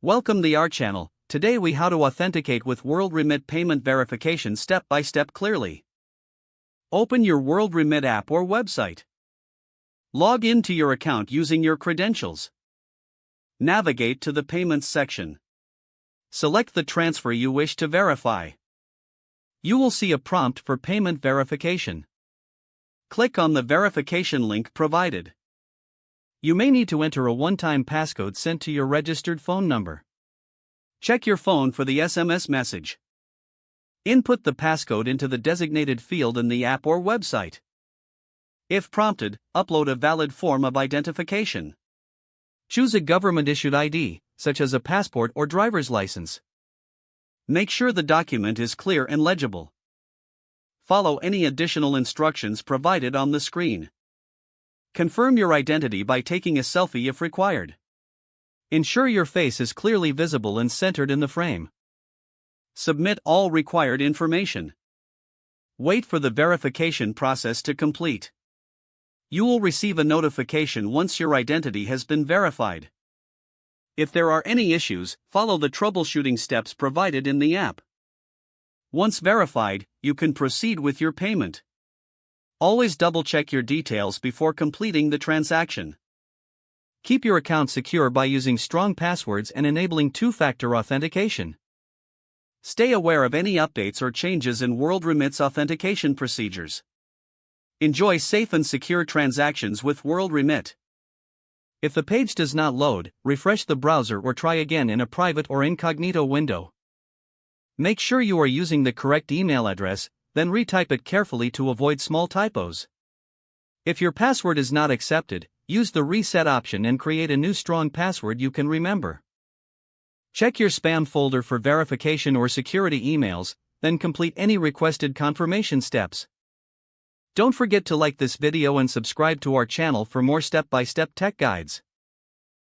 Welcome to our channel. Today we how to authenticate with WorldRemit payment verification step by step clearly. Open your WorldRemit app or website. Log into your account using your credentials. Navigate to the payments section. Select the transfer you wish to verify. You will see a prompt for payment verification. Click on the verification link provided. You may need to enter a one-time passcode sent to your registered phone number. Check your phone for the SMS message. Input the passcode into the designated field in the app or website. If prompted, upload a valid form of identification. Choose a government-issued ID, such as a passport or driver's license. Make sure the document is clear and legible. Follow any additional instructions provided on the screen. Confirm your identity by taking a selfie if required. Ensure your face is clearly visible and centered in the frame. Submit all required information. Wait for the verification process to complete. You will receive a notification once your identity has been verified. If there are any issues, follow the troubleshooting steps provided in the app. Once verified, you can proceed with your payment. Always double-check your details before completing the transaction. Keep your account secure by using strong passwords and enabling two-factor authentication. Stay aware of any updates or changes in WorldRemit's authentication procedures. Enjoy safe and secure transactions with WorldRemit. If the page does not load, refresh the browser or try again in a private or incognito window. Make sure you are using the correct email address, then retype it carefully to avoid small typos. If your password is not accepted, use the reset option and create a new strong password you can remember. Check your spam folder for verification or security emails, then complete any requested confirmation steps. Don't forget to like this video and subscribe to our channel for more step-by-step tech guides.